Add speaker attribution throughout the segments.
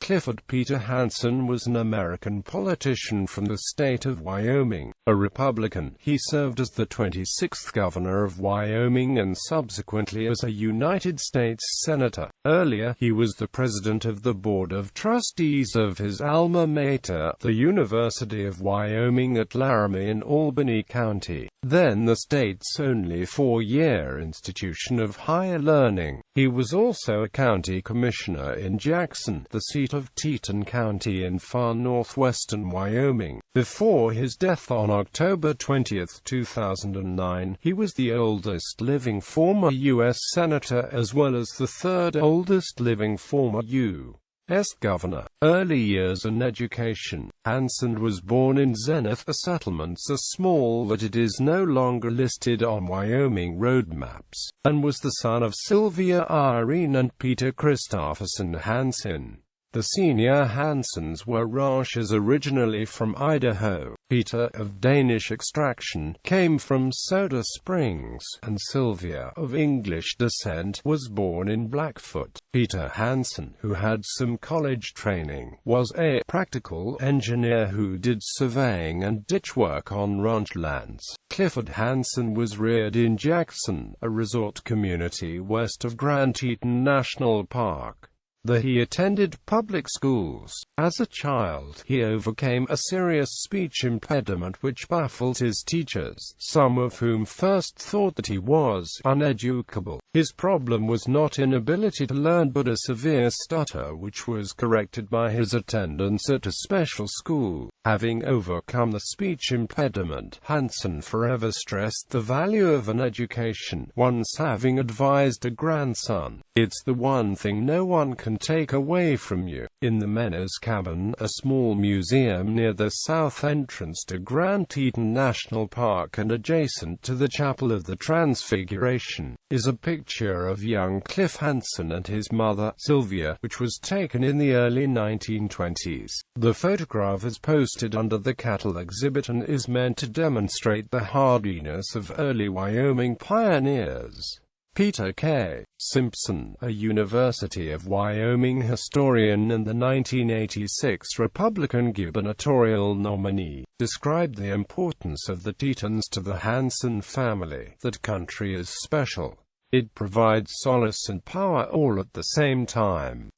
Speaker 1: Clifford Peter Hansen was an American politician from the state of Wyoming, a Republican. He served as the 26th Governor of Wyoming and subsequently as a United States Senator. Earlier, he was the president of the Board of Trustees of his alma mater, the University of Wyoming at Laramie in Albany County, then the state's only four-year institution of higher learning. He was also a county commissioner in Jackson, the seat of Teton County in far northwestern Wyoming. Before his death on October 20, 2009, he was the oldest living former U.S. Senator as well as the third oldest living former U.S. Governor. Early years and education. Hansen was born in Zenith, a settlement so small that it is no longer listed on Wyoming road maps, and was the son of Sylvia Irene and Peter Christopherson Hansen. The senior Hansens were Rashes originally from Idaho. Peter, of Danish extraction, came from Soda Springs, and Sylvia, of English descent, was born in Blackfoot. Peter Hansen, who had some college training, was a practical engineer who did surveying and ditch work on ranch lands. Clifford Hansen was reared in Jackson, a resort community west of Grand Teton National Park. He attended public schools. As a child, he overcame a serious speech impediment which baffled his teachers, some of whom first thought that he was uneducable. His problem was not inability to learn but a severe stutter which was corrected by his attendance at a special school. Having overcome the speech impediment, Hansen forever stressed the value of an education, once having advised a grandson, "It's the one thing no one can take away from you." In the Menner's Cabin, a small museum near the south entrance to Grand Teton National Park and adjacent to the Chapel of the Transfiguration, is a picture of young Cliff Hansen and his mother, Sylvia, which was taken in the early 1920s. The photograph is posted under the cattle exhibit and is meant to demonstrate the hardiness of early Wyoming pioneers. Peter K. Simpson, a University of Wyoming historian and the 1986 Republican gubernatorial nominee, described the importance of the Tetons to the Hansen family. That country is special. It provides solace and power all at the same time.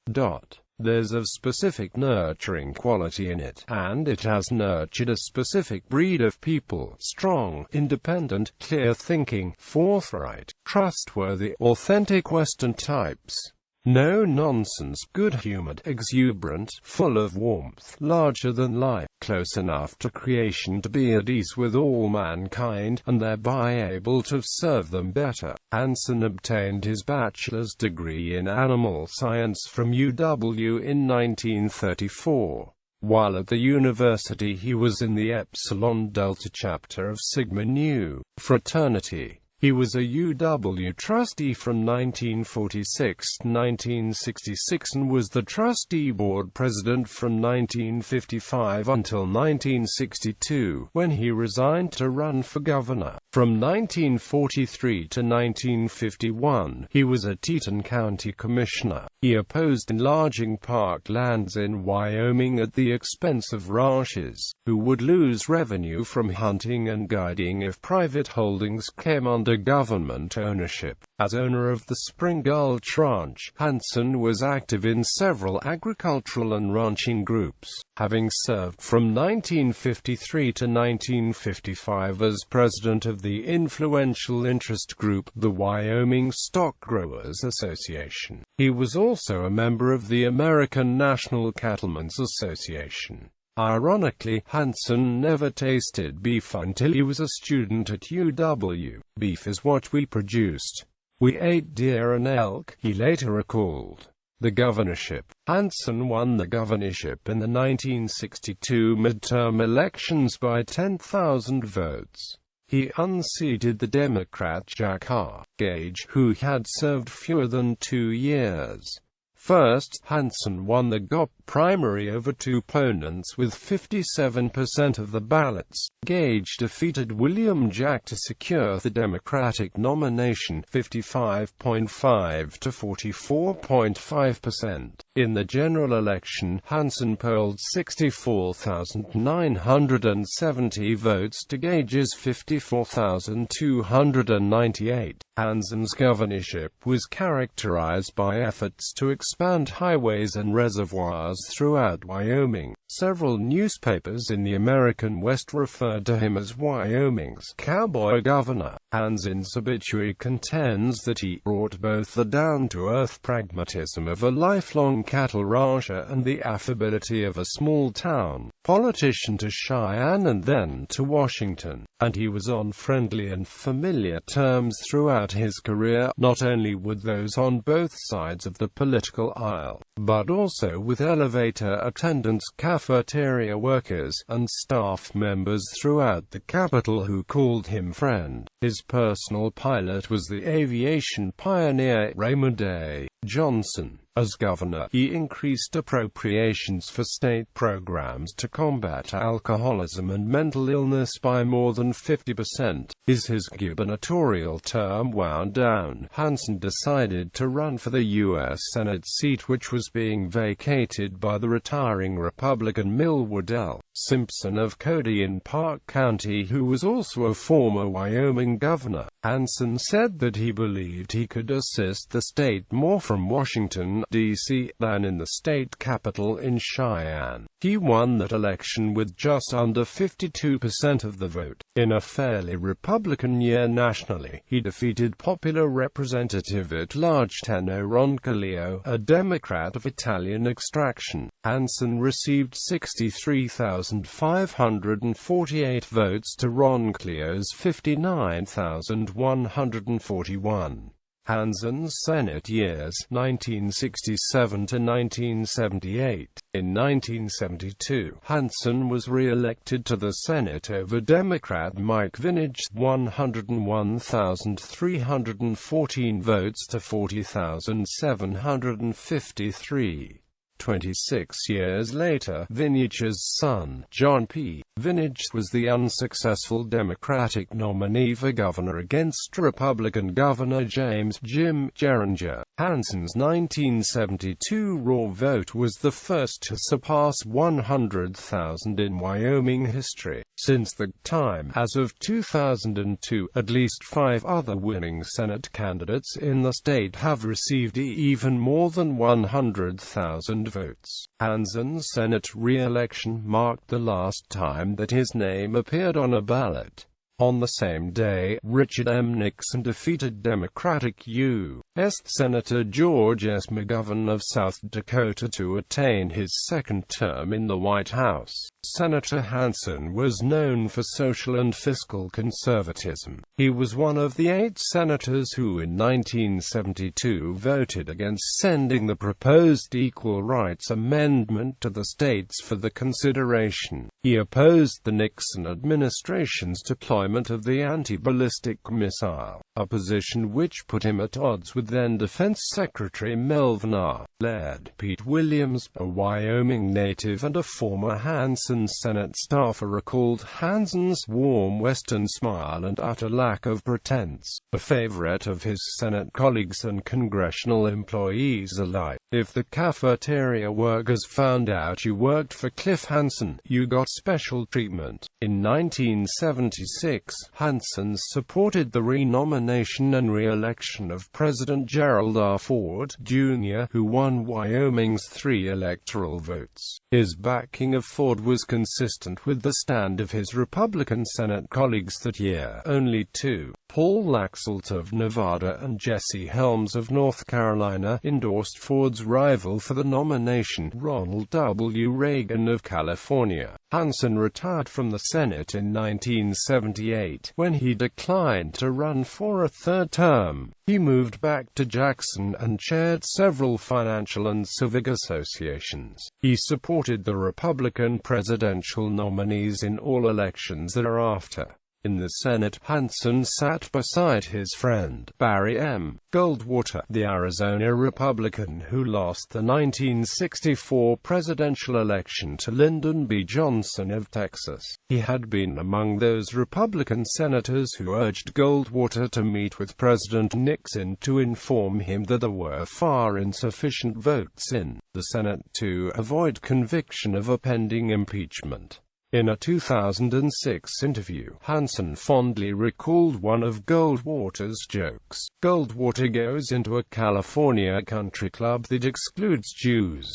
Speaker 1: There's a specific nurturing quality in it, and it has nurtured a specific breed of people: strong, independent, clear-thinking, forthright, trustworthy, authentic Western types. No-nonsense, good-humored, exuberant, full of warmth, larger than life, close enough to creation to be at ease with all mankind, and thereby able to serve them better. Hansen obtained his bachelor's degree in animal science from UW in 1934. While at the university he was in the Epsilon Delta chapter of Sigma Nu fraternity. He was a UW trustee from 1946 to 1966 and was the trustee board president from 1955 until 1962, when he resigned to run for governor. From 1943 to 1951, he was a Teton County commissioner. He opposed enlarging park lands in Wyoming at the expense of ranchers, who would lose revenue from hunting and guiding if private holdings came under government ownership. As owner of the Spring Gulch Ranch, Hansen was active in several agricultural and ranching groups, having served from 1953 to 1955 as president of the influential interest group, the Wyoming Stock Growers Association. He was also a member of the American National Cattlemen's Association. Ironically, Hansen never tasted beef until he was a student at UW. "Beef is what we produced. We ate deer and elk," he later recalled. The governorship. Hansen won the governorship in the 1962 midterm elections by 10,000 votes. He unseated the Democrat Jack R. Gage, who had served fewer than 2 years. First, Hansen won the GOP primary over two opponents with 57% of the ballots. Gage defeated William Jack to secure the Democratic nomination, 55.5 to 44.5%. In the general election, Hansen polled 64,970 votes to Gage's 54,298. Hansen's governorship was characterized by efforts to expand highways and reservoirs throughout Wyoming. Several newspapers in the American West referred to him as Wyoming's cowboy governor. Hansen's obituary contends that he brought both the down-to-earth pragmatism of a lifelong cattle rancher and the affability of a small-town politician to Cheyenne and then to Washington, and he was on friendly and familiar terms throughout his career, not only with those on both sides of the political aisle, but also with elevator attendants, cafeteria workers, and staff members throughout the Capitol who called him friend. His personal pilot was the aviation pioneer Raymond A. Johnson. As governor, he increased appropriations for state programs to combat alcoholism and mental illness by more than 50%. As his gubernatorial term wound down, Hansen decided to run for the U.S. Senate seat, which was being vacated by the retiring Republican Millward L. Simpson of Cody in Park County, who was also a former Wyoming governor. Hansen said that he believed he could assist the state more from Washington, D.C., than in the state capital in Cheyenne. He won that election with just under 52% of the vote. In a fairly Republican year nationally, he defeated popular representative at large Tenno Roncalio, a Democrat of Italian extraction. Hansen received 63,548 votes to Roncalio's 59,141. Hansen's Senate years, 1967 to 1978. In 1972, Hansen was re-elected to the Senate over Democrat Mike Vinage's 101,314 votes to 40,753. 26 years later, Vinage's son, John P. Vinage, was the unsuccessful Democratic nominee for governor against Republican Governor James "Jim" Geringer. Hansen's 1972 raw vote was the first to surpass 100,000 in Wyoming history. Since that time, as of 2002, at least 5 other winning Senate candidates in the state have received even more than 100,000 votes. Hansen's Senate re-election marked the last time that his name appeared on a ballot. On the same day, Richard M. Nixon defeated Democratic U.S. Senator George S. McGovern of South Dakota to attain his second term in the White House. Senator Hansen was known for social and fiscal conservatism. He was one of the 8 senators who in 1972 voted against sending the proposed Equal Rights Amendment to the states for the consideration. He opposed the Nixon administration's deployment of the anti-ballistic missile, a position which put him at odds with then Defense Secretary Melvin R. Laird. Pete Williams, a Wyoming native and a former Hansen Senate staffer, recalled Hansen's warm Western smile and utter lack of pretense, a favorite of his Senate colleagues and congressional employees alike. If the cafeteria workers found out you worked for Cliff Hansen, you got special treatment. In 1976, Hansen supported the renomination and re-election of President Gerald R. Ford, Jr., who won Wyoming's 3 electoral votes. His backing of Ford was consistent with the stand of his Republican Senate colleagues that year. Only 2, Paul Laxalt of Nevada and Jesse Helms of North Carolina, endorsed Ford's rival for the nomination, Ronald W. Reagan of California. Hansen retired from the Senate in 1978, when he declined to run for a 3rd term. He moved back to Jackson and chaired several financial and civic associations. He supported the Republican presidential nominees in all elections thereafter. In the Senate, Hansen sat beside his friend, Barry M. Goldwater, the Arizona Republican who lost the 1964 presidential election to Lyndon B. Johnson of Texas. He had been among those Republican senators who urged Goldwater to meet with President Nixon to inform him that there were far insufficient votes in the Senate to avoid conviction of a pending impeachment. In a 2006 interview, Hansen fondly recalled one of Goldwater's jokes. Goldwater goes into a California country club that excludes Jews.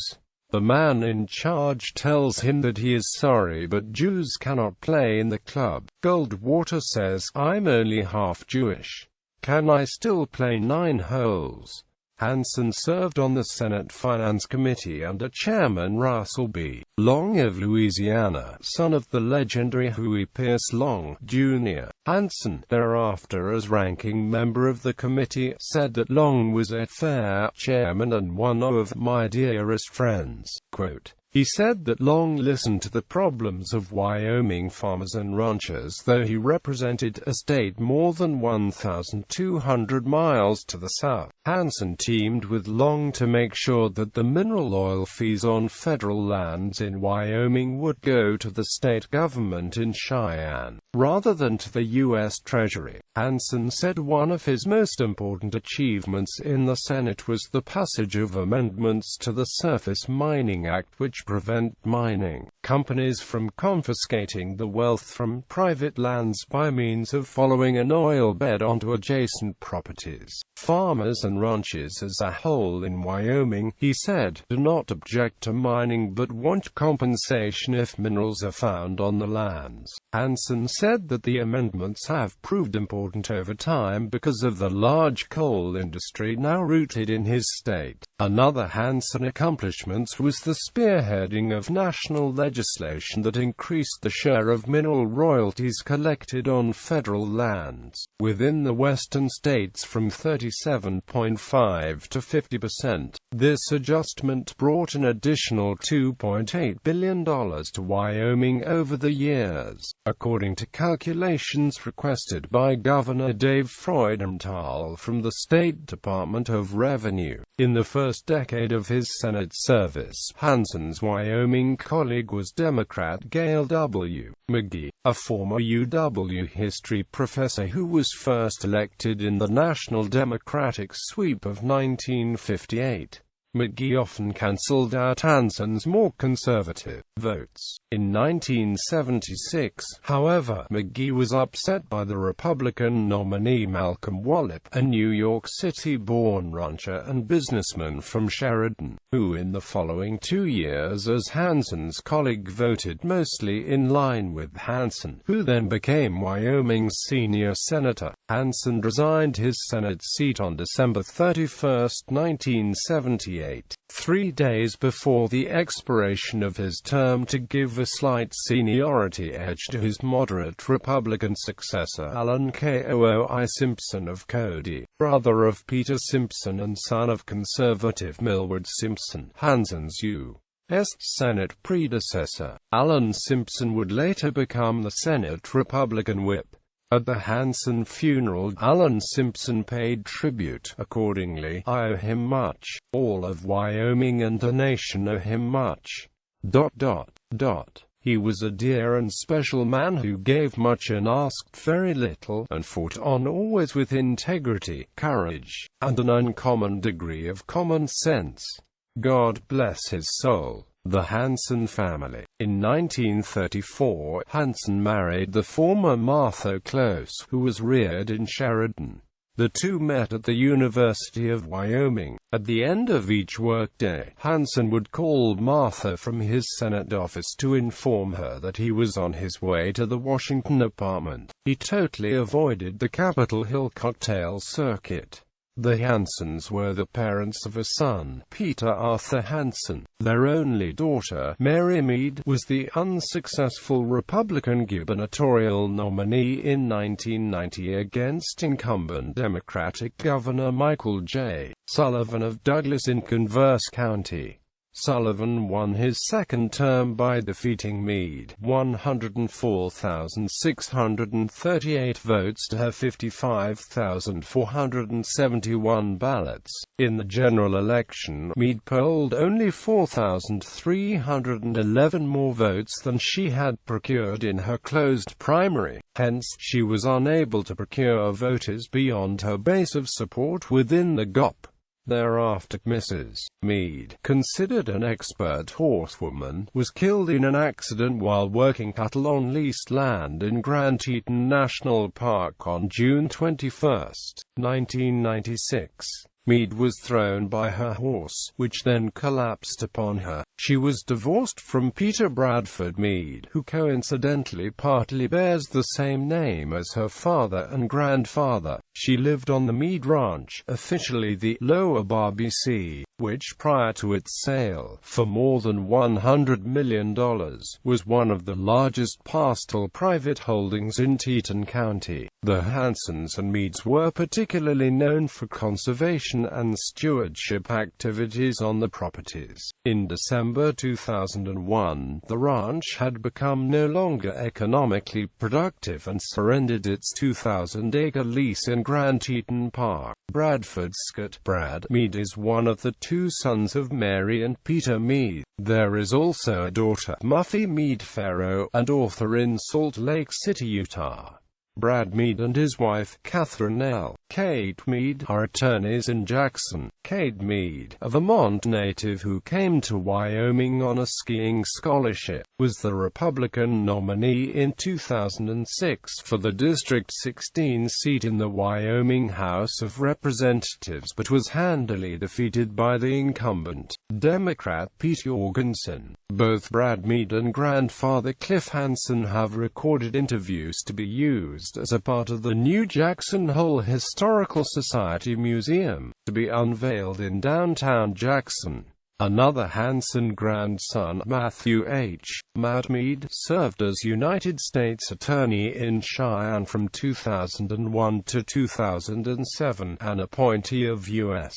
Speaker 1: The man in charge tells him that he is sorry but Jews cannot play in the club. Goldwater says, "I'm only half Jewish. Can I still play 9 holes?" Hansen served on the Senate Finance Committee under Chairman Russell B. Long of Louisiana, son of the legendary Huey Pierce Long, Jr. Hansen, thereafter as ranking member of the committee, said that Long was a fair chairman and one of my dearest friends. Quote, he said that Long listened to the problems of Wyoming farmers and ranchers, though he represented a state more than 1,200 miles to the south. Hansen teamed with Long to make sure that the mineral oil fees on federal lands in Wyoming would go to the state government in Cheyenne, rather than to the U.S. Treasury. Hansen said one of his most important achievements in the Senate was the passage of amendments to the Surface Mining Act which prevent mining companies from confiscating the wealth from private lands by means of following an oil bed onto adjacent properties. Farmers and ranchers as a whole in Wyoming, he said, do not object to mining but want compensation if minerals are found on the lands. Hansen said that the amendments have proved important over time because of the large coal industry now rooted in his state. Another Hansen accomplishment was the spearheading of national legislation that increased the share of mineral royalties collected on federal lands within the western states from 37.5% to 50%. This adjustment brought an additional $2.8 billion to Wyoming over the years, according to calculations requested by Governor Dave Freudenthal from the State Department of Revenue. In the first decade of his Senate service, Hansen's Wyoming colleague was Democrat Gail W. McGee, a former UW history professor who was first elected in the national Democratic sweep of 1958. McGee often cancelled out Hansen's more conservative votes. In 1976, however, McGee was upset by the Republican nominee Malcolm Wallop, a New York City-born rancher and businessman from Sheridan, who in the following 2 years as Hansen's colleague voted mostly in line with Hansen, who then became Wyoming's senior senator. Hansen resigned his Senate seat on December 31, 1978, 3 days before the expiration of his term to give a slight seniority edge to his moderate Republican successor Alan Koi Simpson of Cody, brother of Peter Simpson and son of conservative Millward Simpson, Hansen's U.S. Senate predecessor. Alan Simpson would later become the Senate Republican whip. At the Hansen funeral, Alan Simpson paid tribute. Accordingly, I owe him much. All of Wyoming and the nation owe him much. He was a dear and special man who gave much and asked very little, and fought on always with integrity, courage, and an uncommon degree of common sense. God bless his soul. The Hansen family. In 1934, Hansen married the former Martha Close, who was reared in Sheridan. The two met at the University of Wyoming. At the end of each workday, Hansen would call Martha from his Senate office to inform her that he was on his way to the Washington apartment. He totally avoided the Capitol Hill cocktail circuit. The Hansens were the parents of a son, Peter Arthur Hansen. Their only daughter, Mary Mead, was the unsuccessful Republican gubernatorial nominee in 1990 against incumbent Democratic Governor Michael J. Sullivan of Douglas in Converse County. Sullivan won his second term by defeating Meade, 104,638 votes to her 55,471 ballots. In the general election, Meade polled only 4,311 more votes than she had procured in her closed primary. Hence, she was unable to procure voters beyond her base of support within the GOP. Thereafter, Mrs. Meade, considered an expert horsewoman, was killed in an accident while working cattle on leased land in Grand Teton National Park on June 21, 1996. Meade was thrown by her horse, which then collapsed upon her. She was divorced from Peter Bradford Meade, who coincidentally partly bears the same name as her father and grandfather. She lived on the Meade Ranch, officially the Lower BC, which prior to its sale, for more than $100 million, was one of the largest pastoral private holdings in Teton County. The Hansens and Meades were particularly known for conservation and stewardship activities on the properties. In December 2001, the ranch had become no longer economically productive and surrendered its 2,000-acre lease in Grand Teton Park. Bradford Scott Brad Meade is one of the two sons of Mary and Peter Meade. There is also a daughter, Muffy Meade Farrow, and author in Salt Lake City, Utah. Brad Meade and his wife, Catherine L. Kate Meade, are attorneys in Jackson. Kate Meade, a Vermont native who came to Wyoming on a skiing scholarship, was the Republican nominee in 2006 for the District 16 seat in the Wyoming House of Representatives, but was handily defeated by the incumbent, Democrat Pete Jorgensen. Both Brad Meade and grandfather Cliff Hansen have recorded interviews to be used as a part of the new Jackson Hole Historical Society Museum, to be unveiled in downtown Jackson. Another Hansen grandson, Matthew H. Matt Meade, served as United States Attorney in Cheyenne from 2001 to 2007, an appointee of U.S.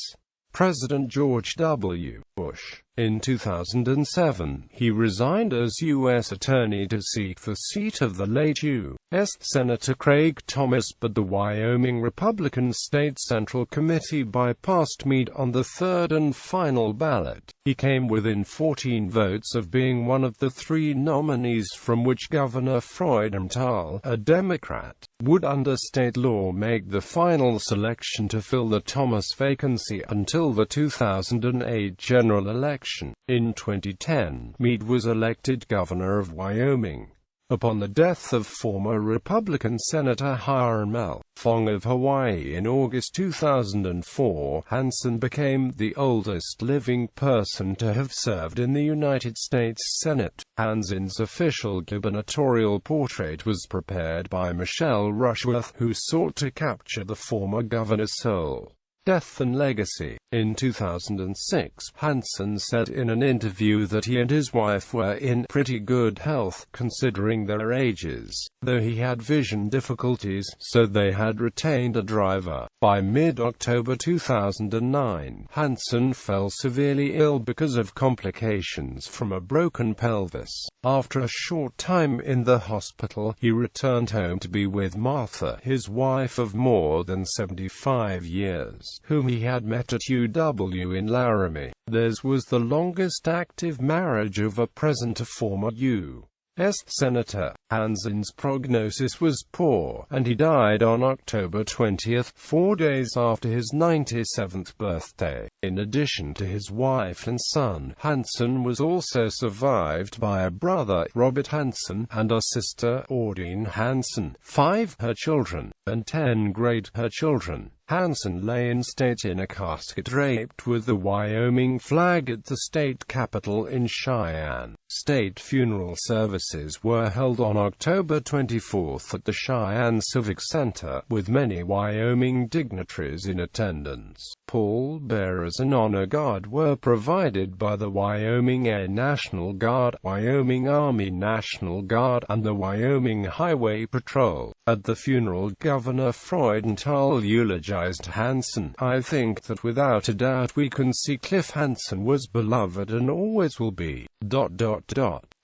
Speaker 1: President George W. Bush. In 2007, he resigned as U.S. Attorney to seek the seat of the late U.S. Senator Craig Thomas, but the Wyoming Republican State Central Committee bypassed Meade on the third and final ballot. He came within 14 votes of being one of the three nominees from which Governor Freudenthal, a Democrat, would under state law make the final selection to fill the Thomas vacancy until the 2008 general election. In 2010, Meade was elected governor of Wyoming. Upon the death of former Republican Senator Hiram L. Fong of Hawaii in August 2004, Hansen became the oldest living person to have served in the United States Senate. Hansen's official gubernatorial portrait was prepared by Michelle Rushworth, who sought to capture the former governor's soul, death and legacy. In 2006, Hansen said in an interview that he and his wife were in pretty good health, considering their ages, though he had vision difficulties, so they had retained a driver. By mid-October 2009, Hansen fell severely ill because of complications from a broken pelvis. After a short time in the hospital, he returned home to be with Martha, his wife of more than 75 years, whom he had met at UW in Laramie. Theirs was the longest active marriage of a present or former U.S. Senator. Hansen's prognosis was poor, and he died on October 20, 4 days after his 97th birthday. In addition to his wife and son, Hansen was also survived by a brother, Robert Hansen, and a sister, Audine Hansen, 5 her children, and 10 great-her children. Hansen lay in state in a casket draped with the Wyoming flag at the state capitol in Cheyenne. State funeral services were held on October 24 at the Cheyenne Civic Center, with many Wyoming dignitaries in attendance. Pallbearers and honor guard were provided by the Wyoming-A National Guard, Wyoming Army National Guard, and the Wyoming Highway Patrol. At the funeral, Governor Freudenthal eulogized eulogized Hansen. "I think that without a doubt we can see Cliff Hansen was beloved and always will be,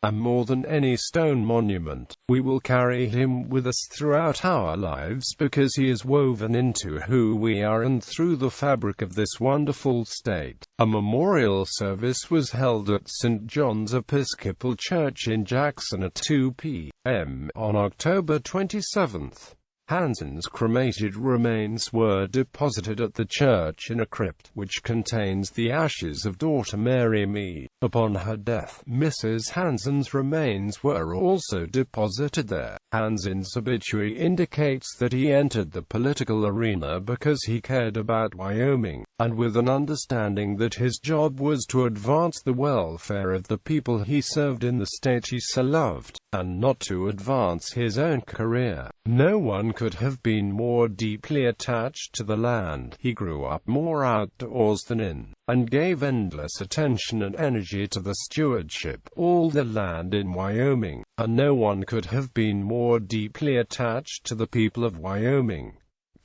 Speaker 1: and more than any stone monument, we will carry him with us throughout our lives because he is woven into who we are and through the fabric of this wonderful state." A memorial service was held at St. John's Episcopal Church in Jackson at 2 p.m. on October 27. Hansen's cremated remains were deposited at the church in a crypt, which contains the ashes of daughter Mary Mead. Upon her death, Mrs. Hansen's remains were also deposited there. Hansen's obituary indicates that he entered the political arena because he cared about Wyoming, and with an understanding that his job was to advance the welfare of the people he served in the state he so loved, and not to advance his own career. No one could have been more deeply attached to the land. He grew up more outdoors than in, and gave endless attention and energy to the stewardship all the land in Wyoming, and no one could have been more deeply attached to the people of Wyoming.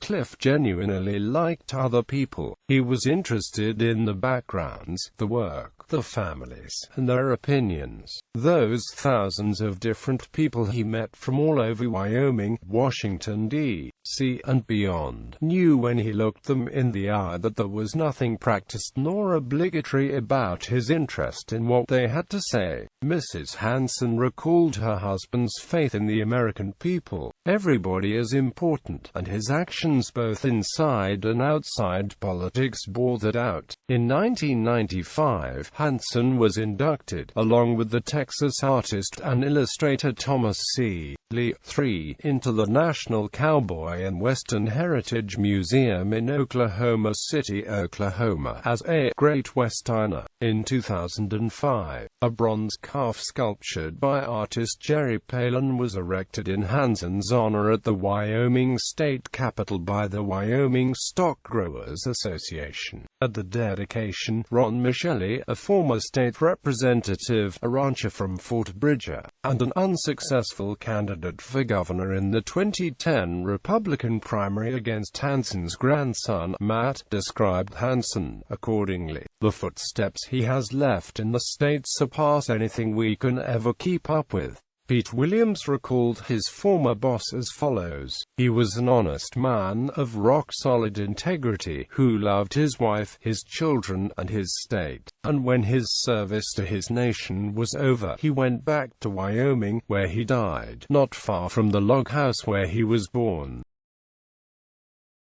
Speaker 1: Cliff genuinely liked other people. He was interested in the backgrounds, the work, the families, and their opinions. Those thousands of different people he met from all over Wyoming, Washington, D.C., and beyond, knew when he looked them in the eye that there was nothing practiced nor obligatory about his interest in what they had to say. Mrs. Hansen recalled her husband's faith in the American people. "Everybody is important, and his actions both inside and outside politics bore that out." In 1995, Hansen was inducted, along with the Texas artist and illustrator Thomas C. Lee, III, into the National Cowboy and Western Heritage Museum in Oklahoma City, Oklahoma, as a Great Westerner. In 2005, a bronze calf sculptured by artist Jerry Palin was erected in Hansen's honor at the Wyoming State Capitol by the Wyoming Stock Growers Association. At the dedication, Ron Michelli, a former state representative, a rancher from Fort Bridger, and an unsuccessful candidate for governor in the 2010 Republican primary against Hansen's grandson, Matt, described Hansen accordingly. "The footsteps he has left in the state surpass anything we can ever keep up with." Pete Williams recalled his former boss as follows: "He was an honest man of rock-solid integrity, who loved his wife, his children, and his state. And when his service to his nation was over, he went back to Wyoming, where he died, not far from the log house where he was born.